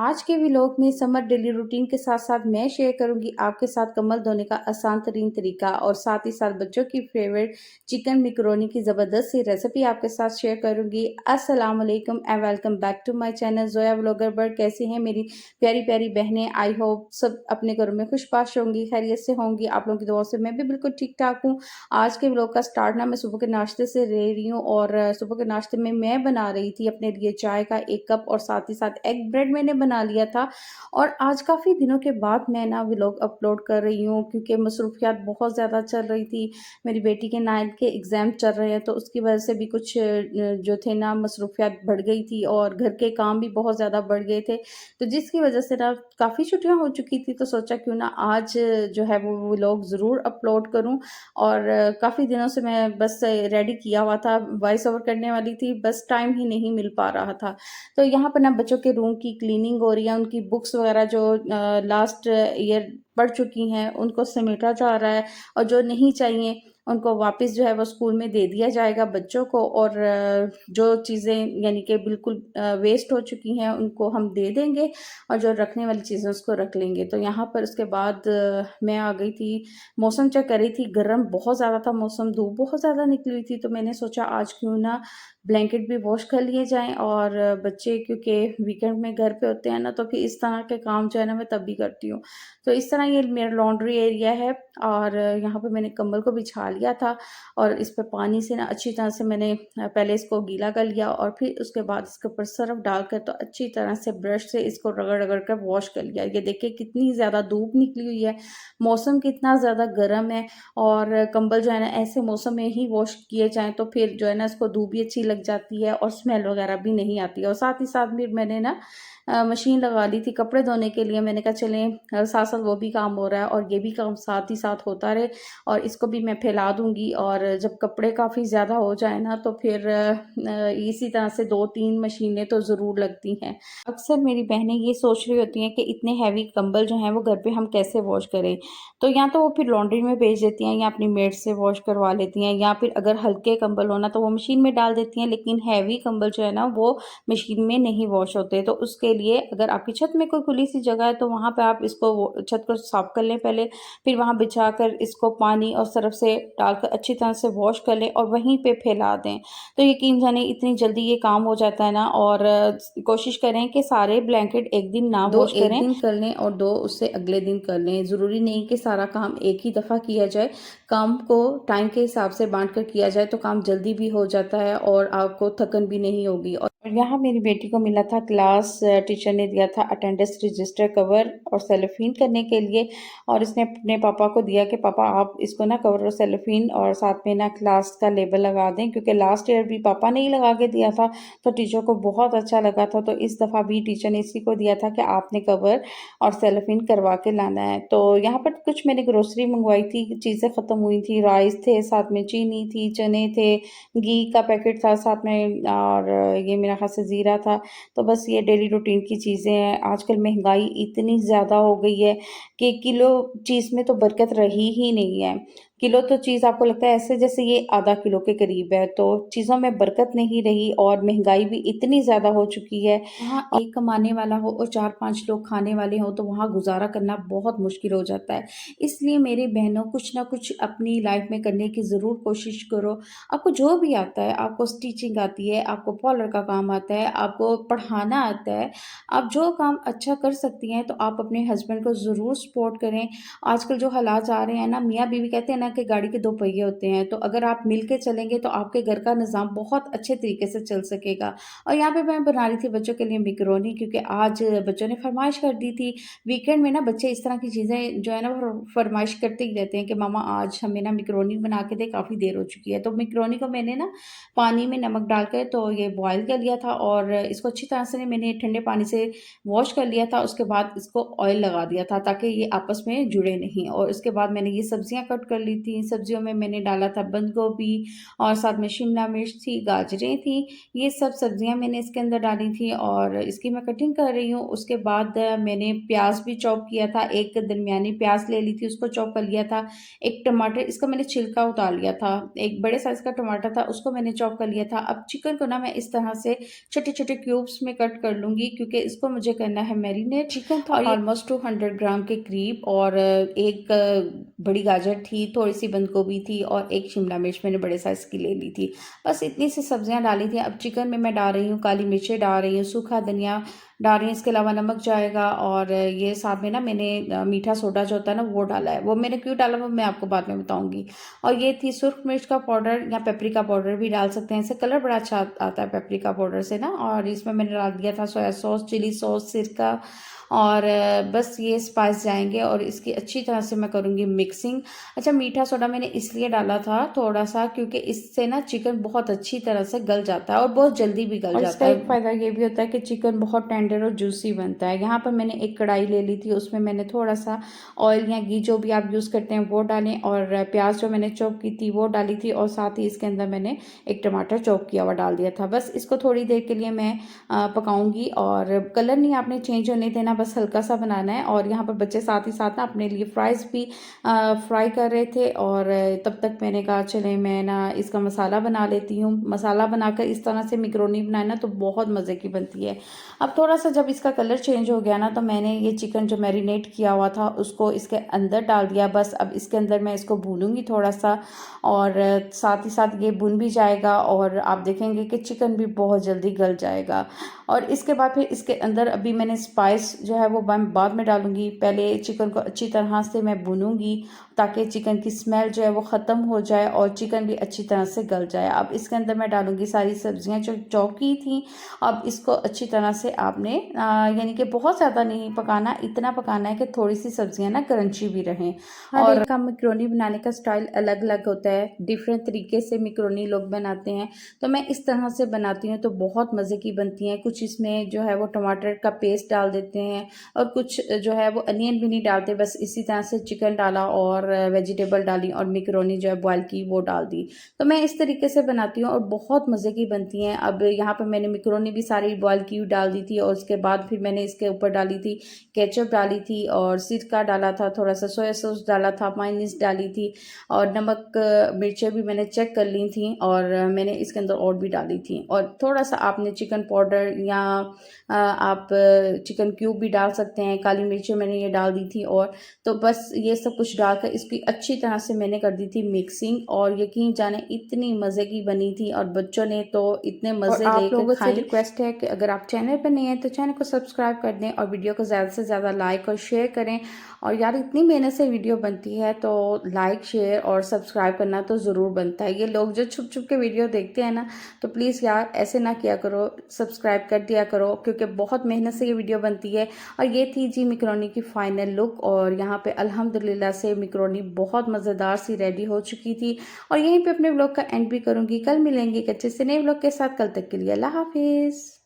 आज के व्लॉग में समर डेली रूटीन के साथ-साथ मैं शेयर करूँगी आपके साथ कम्बल धोने का आसान तरीन तरीका और साथ ही साथ बच्चों की फेवरेट चिकन मैकरोनी की ज़बरदस्त सी रेसिपी आपके साथ शेयर करूँगी। अस्सलाम वालेकुम and welcome back to my channel Zoya vlogger bird. कैसी हैं मेरी प्यारी-प्यारी बहनें? आई होप सब अपने घरों में खुशबाश होंगी, खैरियत से होंगी। आप लोगों की दुआओं से मैं भी बिल्कुल ठीक-ठाक हूँ। आज के व्लॉग का स्टार्ट ना मैं सुबह के नाश्ते से ले रही हूँ और सुबह के नाश्ते में मैं बना रही थी अपने लिए चाय का 1 कप और साथ ही साथ एग ब्रेड मैंने बना लिया था। और आज काफ़ी दिनों के बाद मैं ना व्लॉग अपलोड कर रही हूँ क्योंकि मसरूफ़ियात बहुत ज़्यादा चल रही थी। मेरी बेटी के 9th के एग्ज़ाम चल रहे हैं तो उसकी वजह से भी कुछ जो थे ना मसरूफ़ियात बढ़ गई थी और घर के काम भी बहुत ज़्यादा बढ़ गए थे। तो जिसकी वजह से ना काफ़ी छुट्टियाँ हो चुकी थी तो सोचा क्यों ना आज जो है वो व्लॉग ज़रूर अपलोड करूँ। और काफ़ी दिनों से मैं बस रेडी किया हुआ था, वॉइस ओवर करने वाली थी, बस टाइम ही नहीं मिल पा रहा था। तो यहाँ पर ना बच्चों के रूम की क्लीनिंग हो रही है, उनकी बुक्स वगैरह जो लास्ट ईयर पढ़ चुकी हैं, उनको समेटा जा रहा है और जो नहीं चाहिए, उनको वापस जो है वो स्कूल में दे दिया जाएगा बच्चों को। और जो चीज़ें यानी कि बिल्कुल वेस्ट हो चुकी हैं, उनको हम दे देंगे और जो रखने वाली चीज़ें उसको रख लेंगे। तो यहाँ पर उसके बाद मैं आ गई थी, मौसम चेक कर रही थी, गर्म बहुत ज़्यादा था मौसम, धूप बहुत ज़्यादा निकली हुई थी। तो मैंने सोचा आज क्यों ना ब्लैंकेट भी वॉश कर लिए जाएँ और बच्चे क्योंकि वीकेंड में घर पे होते हैं ना, तो फिर इस तरह के काम जो है ना मैं तभी करती हूँ। तो इस तरह ये मेरा लॉन्ड्री एरिया है और यहाँ पे मैंने कंबल को बिछा लिया था और इस पे पानी से ना अच्छी तरह से मैंने पहले इसको गीला कर लिया और फिर उसके बाद इसके ऊपर सर्फ डालकर तो अच्छी तरह से ब्रश से इसको रगड़-रगड़ कर वॉश कर लिया। ये देखिए कितनी ज़्यादा धूप निकली हुई है, मौसम कितना ज़्यादा गर्म है और कंबल जो है ना ऐसे मौसम में ही वॉश किए जाएँ तो फिर जो है ना इसको धूप भी अच्छी लग जाती है और स्मेल वगैरह भी नहीं आती है। और साथ ही साथ फिर मैंने ना मशीन लगा ली थी कपड़े धोने के लिए। मैंने कहा चलें साथ-साथ वो भी काम हो रहा है और ये भी काम साथ ही साथ होता रहे और इसको भी मैं फैला दूँगी। और जब कपड़े काफ़ी ज़्यादा हो जाए ना तो फिर इसी तरह से 2-3 मशीनें तो ज़रूर लगती हैं। अक्सर मेरी बहनें ये सोच रही होती हैं कि इतने हैवी कंबल जो हैं वो घर पे हम कैसे वॉश करें। तो या तो वो फिर लॉन्ड्री में भेज देती हैं या अपनी मेड से वॉश करवा लेती हैं या फिर अगर हल्के कंबल हो ना तो वो मशीन में डाल देती हैं, लेकिन हैवी कंबल जो है ना वो मशीन में नहीं वॉश होते। तो उसके लिए अगर आपकी छत में कोई खुली सी जगह है तो वहाँ पे आप इसको वो छत को साफ कर लें पहले, फिर वहाँ बिछाकर इसको पानी और सर्फ से डालकर अच्छी तरह से वॉश कर लें और वहीं पे फैला दें। तो यकीन जानिए इतनी जल्दी ये काम हो जाता है ना। और कोशिश करें कि सारे ब्लैंकेट एक दिन ना 2 वॉश एक करें, दिन कर लें और 2 उससे अगले दिन कर लें। ज़रूरी नहीं कि सारा काम एक ही दफ़ा किया जाए। काम को टाइम के हिसाब से बाँट कर किया जाए तो काम जल्दी भी हो जाता है और आपको थकन भी नहीं होगी। और यहाँ मेरी बेटी को मिला था क्लास टीचर ने दिया था अटेंडेंस रजिस्टर कवर और सेलोफेन करने के लिए और इसने अपने पापा को दिया कि पापा आप इसको ना कवर और सेलोफेन और साथ में ना क्लास का लेबल लगा दें, क्योंकि लास्ट ईयर भी पापा ने ही लगा के दिया था तो टीचर को बहुत अच्छा लगा था। तो इस दफ़ा भी टीचर ने इसी को दिया था कि आपने कवर और सेलोफेन करवा के लाना है। तो यहाँ पर कुछ मैंने ग्रोसरी मंगवाई थी, चीज़ें ख़त्म हुई थी, राइस थे, साथ में चीनी थी, चने थे, घी का पैकेट था साथ में और ये मेरा ख़ास से ज़ीरा था। तो बस ये डेली रूटीन की चीज़ें हैं। आजकल महंगाई इतनी ज़्यादा हो गई है कि किलो चीज़ में तो बरकत रही ही नहीं है। किलो तो चीज़ आपको लगता है ऐसे जैसे ये आधा किलो के करीब है, तो चीज़ों में बरकत नहीं रही और महंगाई भी इतनी ज़्यादा हो चुकी है। वहाँ एक कमाने वाला हो और 4-5 लोग खाने वाले हों तो वहाँ गुज़ारा करना बहुत मुश्किल हो जाता है। इसलिए मेरी बहनों कुछ ना कुछ अपनी लाइफ़ में करने की ज़रूर कोशिश करो। आपको जो भी आता है, आपको स्टिचिंग आती है, आपको पार्लर का काम आता है, आपको पढ़ाना आता है, आप जो काम अच्छा कर सकती हैं तो आप अपने हस्बैंड को ज़रूर सपोर्ट करें। आजकल जो हालात आ रहे हैं ना, मियाँ-बीवी कहते हैं ना कि गाड़ी के 2 पहिए होते हैं, तो अगर आप मिल के चलेंगे तो आपके घर का निज़ाम बहुत अच्छे तरीके से चल सकेगा। और यहाँ पे मैं बना रही थी बच्चों के लिए मैकरोनी, क्योंकि आज बच्चों ने फ़रमाइश कर दी थी। वीकेंड में ना बच्चे इस तरह की चीज़ें जो है ना वो फ़रमाइश करते ही रहते हैं कि मम्मा आज हमें ना मैकरोनी बना के दे, काफ़ी देर हो चुकी है। तो मैकरोनी को मैंने ना पानी में नमक डालकर तो ये बॉयल कर लिया था और इसको अच्छी तरह से मैंने ठंडे पानी से वॉश कर लिया था। उसके बाद इसको ऑयल लगा दिया था ताकि ये आपस में जुड़े नहीं और उसके बाद मैंने ये सब्जियां कट कर ली थी। इन सब्जियों में मैंने डाला था बंद गोभी और साथ में शिमला मिर्च थी, गाजरें थी। ये सब सब्जियां मैंने इसके अंदर डाली थी और इसकी मैं कटिंग कर रही हूँ। उसके बाद मैंने प्याज भी चॉप किया था, एक दरमियानी प्याज ले ली थी, उसको चॉप कर लिया था। एक टमाटर, इसका मैंने छिलका उतार लिया था। एक बड़े साइज का टमाटर था, उसको मैंने चॉप कर लिया था। अब चिकन को ना मैं इस तरह से छोटे छोटे क्यूब्स में कट कर लूंगी क्योंकि इसको मुझे करना है मैरिनेट। चिकन था ऑलमोस्ट 200 ग्राम के करीब और एक बड़ी गाजर थी, थोड़ी सी बंद गोभी थी और एक शिमला मिर्च मैंने बड़े साइज की ले ली थी। बस इतनी सी सब्जियां डाली थी। अब चिकन में मैं डाल रही हूँ काली मिर्चें, डाल रही हूँ सूखा धनिया डाल रही हूँ, इसके अलावा नमक जाएगा और ये साथ में ना मैंने मीठा सोडा जो होता है ना वो डाला है। वो मैंने क्यों डाला वो मैं आपको बाद में बताऊंगी। और ये थी सुर्ख मिर्च का पाउडर या पेपरिका पाउडर भी डाल सकते हैं, इससे कलर बड़ा अच्छा आता है पेपरिका पाउडर से ना। और इसमें मैंने डाल दिया था सोया सॉस, चिली सॉस, सिरका और बस ये स्पाइस जाएंगे और इसकी अच्छी तरह से मैं करूँगी मिक्सिंग। अच्छा, मीठा सोडा मैंने इसलिए डाला था थोड़ा सा क्योंकि इससे ना चिकन बहुत अच्छी तरह से गल जाता है और बहुत जल्दी भी गल जाता है। इसका एक फ़ायदा ये भी होता है कि चिकन बहुत टेंडर और जूसी बनता है। यहाँ पर मैंने एक कढ़ाई ले ली थी, उसमें मैंने थोड़ा सा ऑयल या घी जो भी आप यूज़ करते हैं वो डालें और प्याज जो मैंने चॉप की थी वो डाली थी और साथ ही इसके अंदर मैंने एक टमाटर चॉप किया हुआ डाल दिया था। बस इसको थोड़ी देर के लिए मैं पकाऊंगी और कलर नहीं आपने चेंज होने देना, बस हल्का सा बनाना है। और यहाँ पर बच्चे साथ ही साथ ना अपने लिए फ्राइज़ भी फ्राई कर रहे थे और तब तक मैंने कहा चले मैं ना इसका मसाला बना लेती हूँ। मसाला बनाकर इस तरह से मैकरोनी बनाए ना तो बहुत मज़े की बनती है। अब थोड़ा सा जब इसका कलर चेंज हो गया ना तो मैंने ये चिकन जो मैरिनेट किया हुआ था उसको इसके अंदर डाल दिया। बस अब इसके अंदर मैं इसको भूनूंगी थोड़ा सा और साथ ही साथ ये भुन भी जाएगा और आप देखेंगे कि चिकन भी बहुत जल्दी गल जाएगा। और इसके बाद फिर इसके अंदर अभी मैंने स्पाइस जो है वो बाद में डालूंगी। पहले चिकन को अच्छी तरह से मैं भूनूंगी ताकि चिकन की स्मेल जो है वो ख़त्म हो जाए और चिकन भी अच्छी तरह से गल जाए। अब इसके अंदर मैं डालूंगी सारी सब्जियां जो चॉप की थी। अब इसको अच्छी तरह से आपने यानी कि बहुत ज़्यादा नहीं पकाना, इतना पकाना है कि थोड़ी सी सब्जियां ना क्रंची भी रहें। और एक का मैकरोनी बनाने का स्टाइल अलग अलग होता है, डिफरेंट तरीके से मैकरोनी लोग बनाते हैं। तो मैं इस तरह से बनाती हूँ तो बहुत मज़े की बनती हैं। कुछ इसमें जो है वो टमाटर का पेस्ट डाल देते हैं और कुछ जो है वो अनियन भी नहीं डालते, बस इसी तरह से चिकन डाला और वेजिटेबल डाली और मैकरोनी जो है बॉयल की वो डाल दी। तो मैं इस तरीके से बनाती हूँ और बहुत मज़े की बनती हैं। अब यहाँ पर मैंने मैकरोनी भी सारी बॉयल की डाल दी थी और उसके बाद फिर मैंने इसके ऊपर डाली थी केचप डाली थी और सिरका डाला था, थोड़ा सा सोया सॉस डाला था, मायोनीज डाली थी और नमक मिर्चें भी मैंने चेक कर ली थी और मैंने इसके अंदर और भी डाली थी। और थोड़ा सा आपने चिकन पाउडर या आप चिकन क्यूब भी डाल सकते हैं, काली मिर्चें मैंने ये डाल दी थी। और तो बस ये सब कुछ डालकर इसकी अच्छी तरह से मैंने कर दी थी मिक्सिंग और यकीन जाने इतनी मज़े की बनी थी और बच्चों ने तो इतने मज़े लेकर आप लोगों से रिक्वेस्ट है कि अगर आप चैनल पर नहीं हैं तो चैनल को सब्सक्राइब कर दें और वीडियो को ज़्यादा से ज़्यादा लाइक और शेयर करें। और यार इतनी मेहनत से वीडियो बनती है तो लाइक शेयर और सब्सक्राइब करना तो ज़रूर बनता है। ये लोग जो छुप छुप के वीडियो देखते हैं ना तो प्लीज़ यार ऐसे ना किया करो, सब्सक्राइब कर दिया करो क्योंकि बहुत मेहनत से ये वीडियो बनती है। और ये थी जी मैकरोनी की फाइनल लुक और यहाँ पे अल्हम्दुलिल्लाह से मैकरोनी बहुत मज़ेदार सी रेडी हो चुकी थी। और यहीं पे अपने व्लॉग का एंड भी करूँगी। कल मिलेंगे एक अच्छे से नए व्लॉग के साथ, कल तक के लिए अल्लाह हाफिज़।